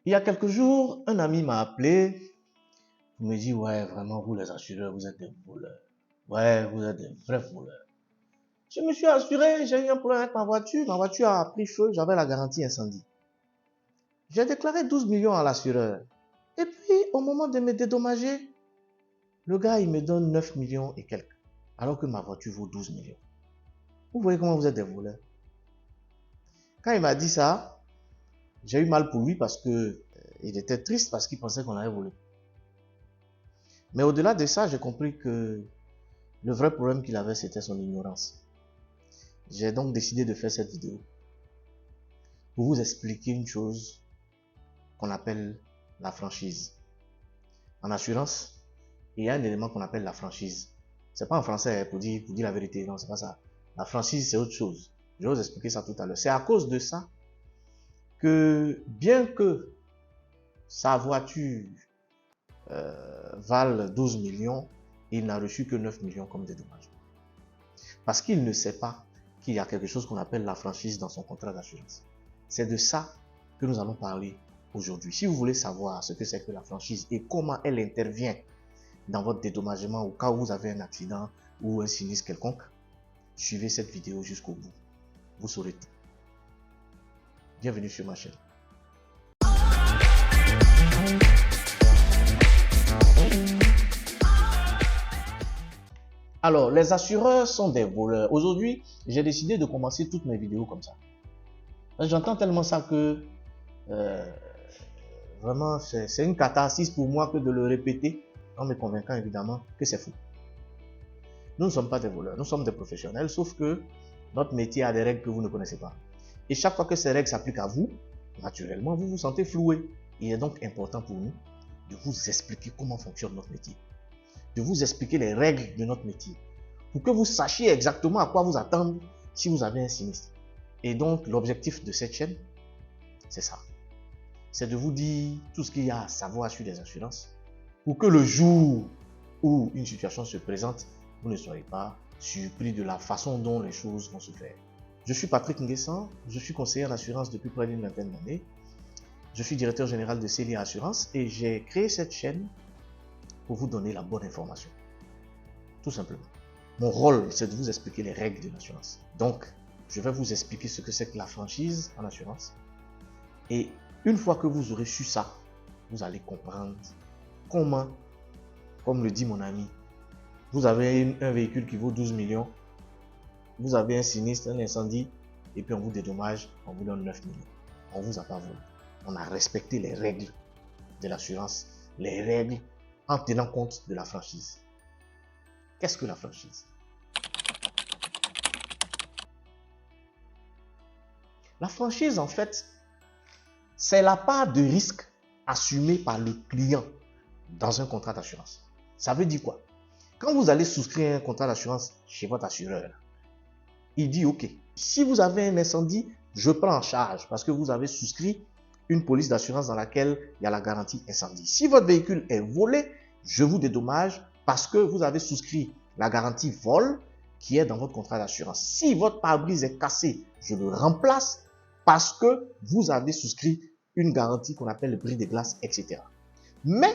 Il y a quelques jours, un ami m'a appelé. Il me dit, ouais, vraiment, vous les assureurs, vous êtes des voleurs. Ouais, vous êtes des vrais voleurs. Je me suis assuré, j'ai eu un problème avec ma voiture. Ma voiture a pris feu, j'avais la garantie incendie. J'ai déclaré 12 millions à l'assureur. Et puis, au moment de me dédommager, le gars, il me donne 9 millions et quelques. Alors que ma voiture vaut 12 millions. Vous voyez comment vous êtes des voleurs. Quand il m'a dit ça, j'ai eu mal pour lui parce que il était triste parce qu'il pensait qu'on avait volé. Mais au-delà de ça, j'ai compris que le vrai problème qu'il avait, c'était son ignorance. J'ai donc décidé de faire cette vidéo pour vous expliquer une chose qu'on appelle la franchise. En assurance, il y a un élément qu'on appelle la franchise. C'est pas en français pour dire la vérité, non, c'est pas ça. La franchise, c'est autre chose. Je vais vous expliquer ça tout à l'heure. C'est à cause de ça que bien que sa voiture vale 12 millions, il n'a reçu que 9 millions comme dédommagement. Parce qu'il ne sait pas qu'il y a quelque chose qu'on appelle la franchise dans son contrat d'assurance. C'est de ça que nous allons parler aujourd'hui. Si vous voulez savoir ce que c'est que la franchise et comment elle intervient dans votre dédommagement au cas où vous avez un accident ou un sinistre quelconque, suivez cette vidéo jusqu'au bout. Vous saurez tout. Bienvenue sur ma chaîne. Alors, les assureurs sont des voleurs. Aujourd'hui, j'ai décidé de commencer toutes mes vidéos comme ça. J'entends tellement ça que vraiment, c'est une catharsis pour moi que de le répéter en me convainquant évidemment que c'est fou. Nous ne sommes pas des voleurs, nous sommes des professionnels, sauf que notre métier a des règles que vous ne connaissez pas. Et chaque fois que ces règles s'appliquent à vous, naturellement, vous vous sentez floué. Il est donc important pour nous de vous expliquer comment fonctionne notre métier, de vous expliquer les règles de notre métier, pour que vous sachiez exactement à quoi vous attendre si vous avez un sinistre. Et donc, l'objectif de cette chaîne, c'est ça. C'est de vous dire tout ce qu'il y a à savoir sur les assurances, pour que le jour où une situation se présente, vous ne soyez pas surpris de la façon dont les choses vont se faire. Je suis Patrick Nguessan, je suis conseiller en assurance depuis près d'une vingtaine d'années. Je suis directeur général de Célia Assurance et j'ai créé cette chaîne pour vous donner la bonne information. Tout simplement. Mon rôle, c'est de vous expliquer les règles de l'assurance. Donc, je vais vous expliquer ce que c'est que la franchise en assurance. Et une fois que vous aurez su ça, vous allez comprendre comment, comme le dit mon ami, vous avez un véhicule qui vaut 12 millions, vous avez un sinistre, un incendie, et puis on vous dédommage, on vous donne 9 millions. On ne vous a pas volé. On a respecté les règles de l'assurance, les règles en tenant compte de la franchise. Qu'est-ce que la franchise? La franchise, en fait, c'est la part de risque assumée par le client dans un contrat d'assurance. Ça veut dire quoi? Quand vous allez souscrire un contrat d'assurance chez votre assureur, il dit ok, si vous avez un incendie, je prends en charge parce que vous avez souscrit une police d'assurance dans laquelle il y a la garantie incendie. Si votre véhicule est volé, je vous dédommage parce que vous avez souscrit la garantie vol qui est dans votre contrat d'assurance. Si votre pare-brise est cassé, je le remplace parce que vous avez souscrit une garantie qu'on appelle le bris de glace, etc. Mais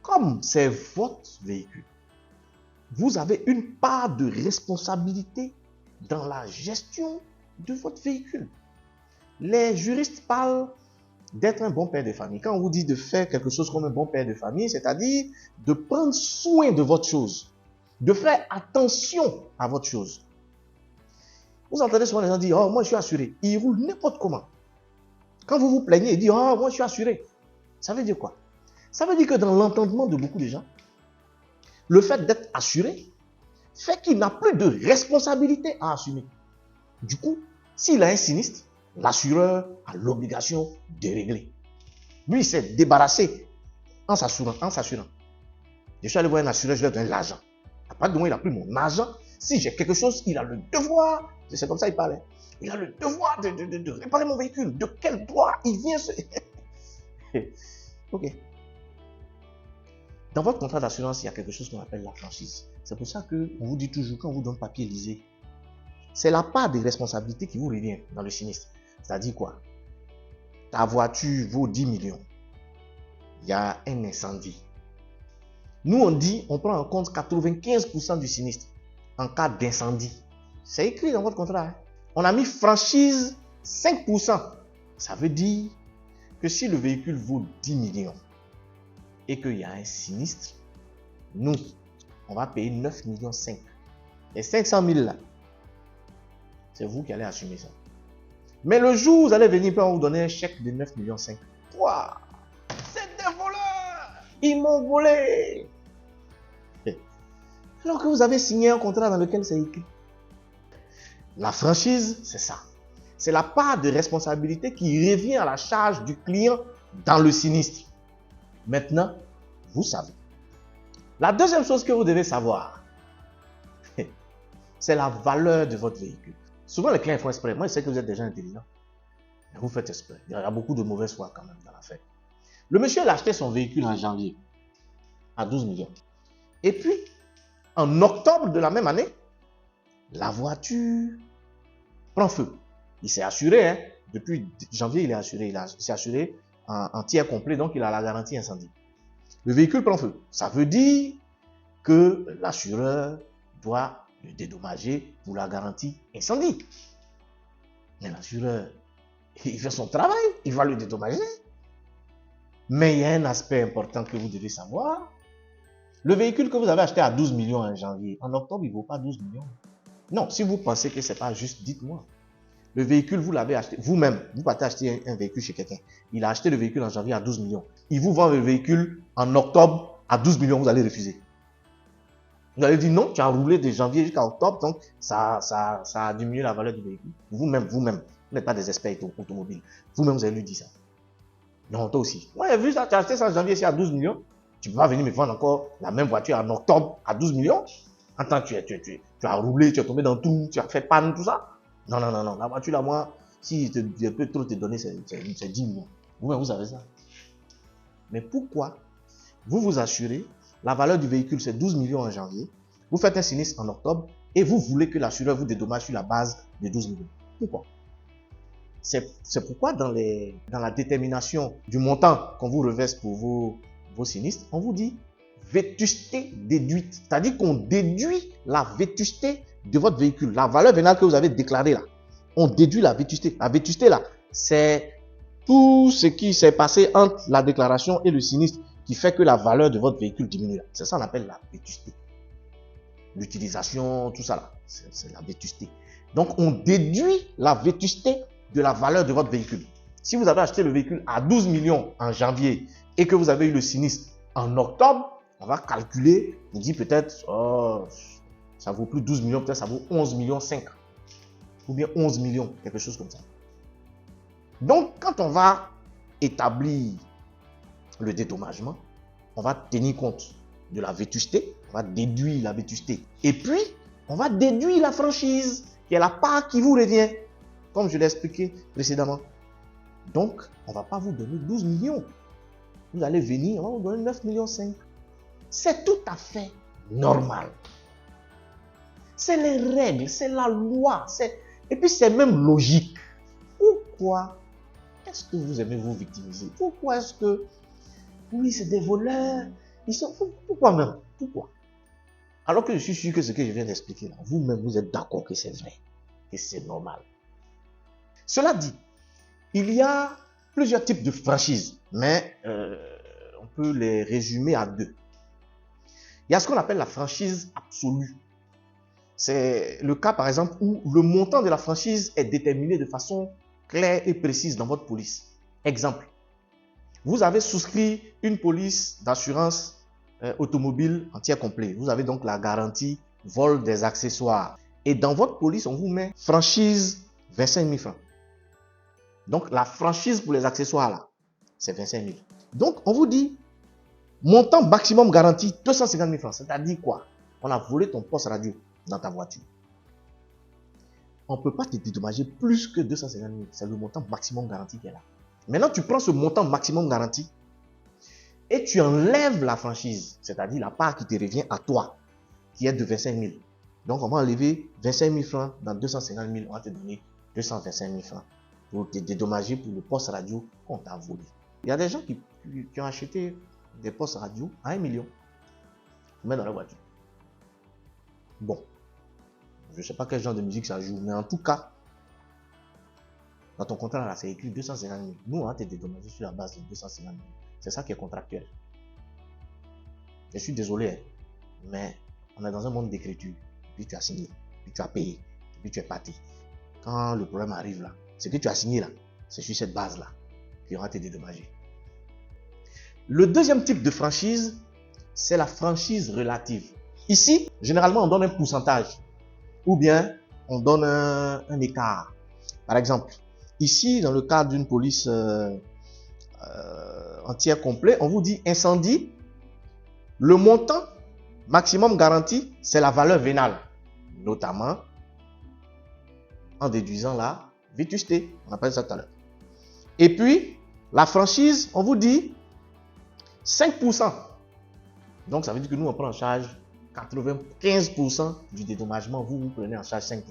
comme c'est votre véhicule, vous avez une part de responsabilité dans la gestion de votre véhicule. Les juristes parlent d'être un bon père de famille. Quand on vous dit de faire quelque chose comme un bon père de famille, c'est-à-dire de prendre soin de votre chose, de faire attention à votre chose. Vous entendez souvent les gens dire « Oh, moi je suis assuré ». Ils roulent n'importe comment. Quand vous vous plaignez, ils disent « Oh, moi je suis assuré ». Ça veut dire quoi? Ça veut dire que dans l'entendement de beaucoup de gens, le fait d'être assuré fait qu'il n'a plus de responsabilité à assumer. Du coup, s'il a un sinistre, l'assureur a l'obligation de régler. Lui, il s'est débarrassé en s'assurant. Je suis allé voir un assureur, je lui ai donné l'argent. À partir du moment où il n'a plus mon argent, si j'ai quelque chose, il a le devoir, c'est comme ça il parlait, il a le devoir de réparer mon véhicule. De quel droit il vient se... Ok. Dans votre contrat d'assurance, il y a quelque chose qu'on appelle la franchise. C'est pour ça qu'on vous dit toujours, quand on vous donne papier, lisez. C'est la part des responsabilités qui vous revient dans le sinistre. C'est-à-dire quoi? ta voiture vaut 10 millions. Il y a un incendie. Nous, on dit, on prend en compte 95% du sinistre en cas d'incendie. C'est écrit dans votre contrat. Hein? On a mis franchise 5%. Ça veut dire que si le véhicule vaut 10 millions et qu'il y a un sinistre, nous, on va payer 9,5 millions. Et 500 000 là, c'est vous qui allez assumer ça. Mais le jour où vous allez venir, on va vous donner un chèque de 9,5 millions. Quoi? C'est des voleurs! Ils m'ont volé! Alors que vous avez signé un contrat dans lequel c'est écrit. La franchise, c'est ça. C'est la part de responsabilité qui revient à la charge du client dans le sinistre. Maintenant, vous savez. La deuxième chose que vous devez savoir, c'est la valeur de votre véhicule. Souvent, les clients font exprès. Moi, je sais que vous êtes déjà intelligent. Mais vous faites exprès. Il y a beaucoup de mauvaise foi quand même dans l'affaire. Le monsieur, il a acheté son véhicule en janvier à 12 millions. Et puis, en octobre de la même année, la voiture prend feu. Il s'est assuré, hein. Depuis janvier, il est assuré. Il s'est assuré en tiers complet, donc il a la garantie incendie. Le véhicule prend feu. Ça veut dire que l'assureur doit le dédommager pour la garantie incendie. Mais l'assureur, il fait son travail, il va le dédommager. Mais il y a un aspect important que vous devez savoir. Le véhicule que vous avez acheté à 12 millions en janvier, en octobre, il ne vaut pas 12 millions. Non, si vous pensez que ce n'est pas juste, dites-moi. Le véhicule, vous l'avez acheté, vous-même, vous partez acheter un véhicule chez quelqu'un. Il a acheté le véhicule en janvier à 12 millions. Il vous vend le véhicule en octobre à 12 millions, vous allez refuser. Vous allez dire non, tu as roulé de janvier jusqu'à octobre, donc ça a diminué la valeur du véhicule. Vous-même, vous n'êtes pas des experts automobiles. Vous-même, vous allez lui dire ça. Non, toi aussi. Moi, j'ai vu ça, tu as acheté ça en janvier ici à 12 millions. Tu ne peux pas venir me vendre encore la même voiture en octobre à 12 millions. En tant que tu as roulé, tu es tombé dans tout, tu as fait panne, tout ça. Non. La voiture là, moi, si je peux trop te donner, c'est 10 millions. Vous-même, vous savez ça. Mais pourquoi vous vous assurez, la valeur du véhicule, c'est 12 millions en janvier. Vous faites un sinistre en octobre et vous voulez que l'assureur vous dédommage sur la base de 12 millions. Pourquoi? C'est pourquoi dans la détermination du montant qu'on vous reverse pour vos sinistres, on vous dit vétusté déduite. C'est-à-dire qu'on déduit la vétusté de votre véhicule. La valeur vénale que vous avez déclarée là. On déduit la vétusté. La vétusté là, c'est tout ce qui s'est passé entre la déclaration et le sinistre qui fait que la valeur de votre véhicule diminue. C'est ça qu'on appelle la vétusté. L'utilisation, tout ça là, c'est la vétusté. Donc on déduit la vétusté de la valeur de votre véhicule. Si vous avez acheté le véhicule à 12 millions en janvier et que vous avez eu le sinistre en octobre, on va calculer, on dit peut-être, oh, ça vaut plus 12 millions, peut-être ça vaut 11 millions 5. Ou bien 11 millions, quelque chose comme ça. Donc, quand on va établir le dédommagement, on va tenir compte de la vétusté, on va déduire la vétusté. Et puis, on va déduire la franchise, qui est la part qui vous revient, comme je l'ai expliqué précédemment. Donc, on ne va pas vous donner 12 millions. Vous allez venir, on va vous donner 9,5 millions. C'est tout à fait normal. C'est les règles, c'est la loi. Et puis, c'est même logique. Pourquoi est-ce que vous aimez vous victimiser? Pourquoi est-ce que... Oui, c'est des voleurs. Ils sont... Pourquoi même? Pourquoi? Alors que je suis sûr que ce que je viens d'expliquer là, vous-même, vous êtes d'accord que c'est vrai. Et c'est normal. Cela dit, il y a plusieurs types de franchises, mais on peut les résumer à deux. Il y a ce qu'on appelle la franchise absolue. C'est le cas, par exemple, où le montant de la franchise est déterminé de façon claire et précise dans votre police. Exemple, vous avez souscrit une police d'assurance automobile en tiers complet. Vous avez donc la garantie vol des accessoires. Et dans votre police, on vous met franchise 25 000 francs. Donc, la franchise pour les accessoires, là, c'est 25 000. Donc, on vous dit, montant maximum garanti, 250 000 francs. C'est-à-dire quoi? On a volé ton poste radio dans ta voiture. On ne peut pas te dédommager plus que 250 000. C'est le montant maximum garanti qui est là. Maintenant, tu prends ce montant maximum garanti et tu enlèves la franchise, c'est-à-dire la part qui te revient à toi, qui est de 25 000. Donc, on va enlever 25 000 francs dans 250 000. On va te donner 225 000 francs. pour te dédommager pour le poste radio qu'on t'a volé. Il y a des gens qui ont acheté des postes radio à 1 million. Ils mettent dans leur voiture. Bon, je ne sais pas quel genre de musique ça joue, mais en tout cas, dans ton contrat, là, c'est écrit 250 000. Nous, on va te dédommager sur la base de 250 000. C'est ça qui est contractuel. Je suis désolé, hein, mais on est dans un monde d'écriture. Puis tu as signé, puis tu as payé, puis tu es parti. Quand le problème arrive là, ce que tu as signé là, c'est sur cette base-là qui aura te dédommagé. Le deuxième type de franchise, c'est la franchise relative. Ici, généralement, on donne un pourcentage ou bien on donne un écart. Par exemple, ici, dans le cadre d'une police entière complet, on vous dit incendie. Le montant maximum garanti, c'est la valeur vénale, notamment en déduisant la vétusté. On appelle ça tout à l'heure. Et puis, la franchise, on vous dit 5%. Donc, ça veut dire que nous, on prend en charge 95% du dédommagement. Vous prenez en charge 5%.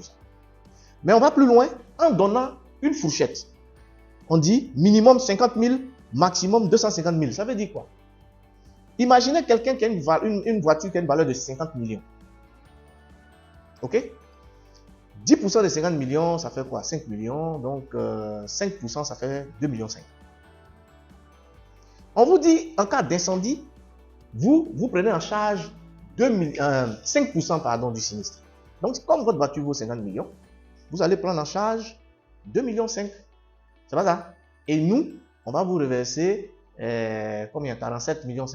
Mais on va plus loin en donnant une fourchette. On dit minimum 50 000, maximum 250 000. Ça veut dire quoi? Imaginez quelqu'un qui a une voiture qui a une valeur de 50 millions. Ok? 10% de 50 millions, ça fait quoi? 5 millions. Donc, 5%, ça fait 2,5 millions. On vous dit, en cas d'incendie, vous prenez en charge 5% pardon, du sinistre. Donc, comme votre voiture vaut 50 millions, vous allez prendre en charge 2,5 millions. C'est pas ça? Et nous, on va vous reverser combien? 47,5 millions.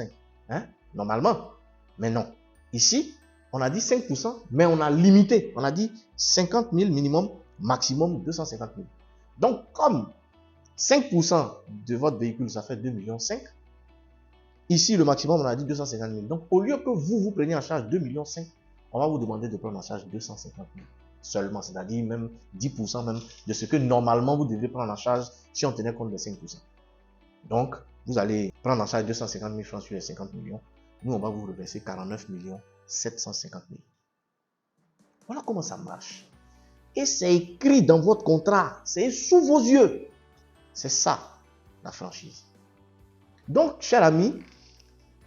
Hein? Normalement. Mais non. Ici, on a dit 5%, mais on a limité. On a dit 50 000 minimum, maximum 250 000. Donc, comme 5% de votre véhicule, ça fait 2,5 millions. Ici, le maximum, on a dit 250 000. Donc, au lieu que vous preniez en charge 2,5 millions, on va vous demander de prendre en charge 250 000 seulement. C'est-à-dire même 10% même de ce que normalement vous devez prendre en charge si on tenait compte des 5%. Donc, vous allez prendre en charge 250 000 francs sur les 50 millions. Nous, on va vous reverser 49 750 000. Voilà comment ça marche. Et c'est écrit dans votre contrat. C'est sous vos yeux. C'est ça, la franchise. Donc, cher ami,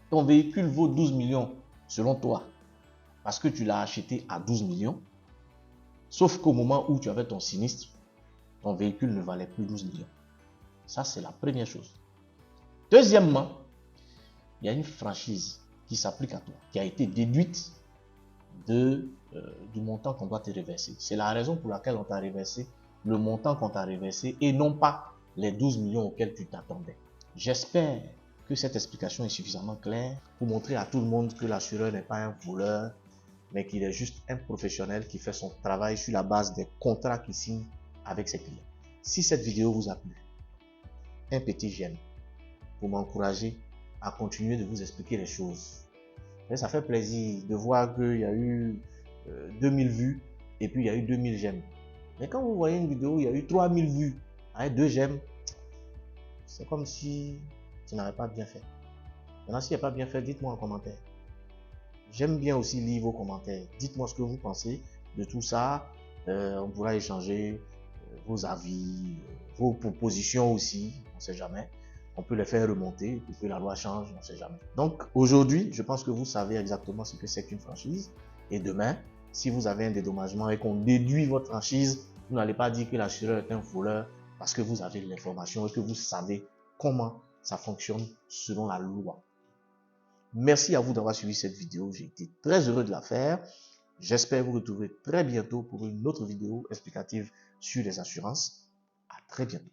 ton véhicule vaut 12 millions selon toi parce que tu l'as acheté à 12 millions. Sauf qu'au moment où tu avais ton sinistre, ton véhicule ne valait plus 12 millions. Ça, c'est la première chose. Deuxièmement, il y a une franchise qui s'applique à toi, qui a été déduite du montant qu'on doit te reverser. C'est la raison pour laquelle on t'a reversé le montant qu'on t'a reversé et non pas les 12 millions auxquels tu t'attendais. J'espère que cette explication est suffisamment claire pour montrer à tout le monde que l'assureur n'est pas un voleur, mais qu'il est juste un professionnel qui fait son travail sur la base des contrats qu'il signe avec ses clients. Si cette vidéo vous a plu, un petit j'aime pour m'encourager à continuer de vous expliquer les choses. Et ça fait plaisir de voir qu'il y a eu 2000 vues et puis il y a eu 2000 j'aime. Mais quand vous voyez une vidéo, il y a eu 3000 vues avec 2 j'aime, c'est comme si tu n'avais pas bien fait. Maintenant, s'il n'y a pas bien fait, dites-moi en commentaire. J'aime bien aussi lire vos commentaires. Dites-moi ce que vous pensez de tout ça. On pourra échanger vos avis, vos propositions aussi. On ne sait jamais. On peut les faire remonter pour que la loi change. On ne sait jamais. Donc aujourd'hui, je pense que vous savez exactement ce que c'est qu'une franchise. Et demain, si vous avez un dédommagement et qu'on déduit votre franchise, vous n'allez pas dire que l'assureur est un voleur parce que vous avez l'information et que vous savez comment ça fonctionne selon la loi. Merci à vous d'avoir suivi cette vidéo. J'ai été très heureux de la faire. J'espère vous retrouver très bientôt pour une autre vidéo explicative sur les assurances. À très bientôt.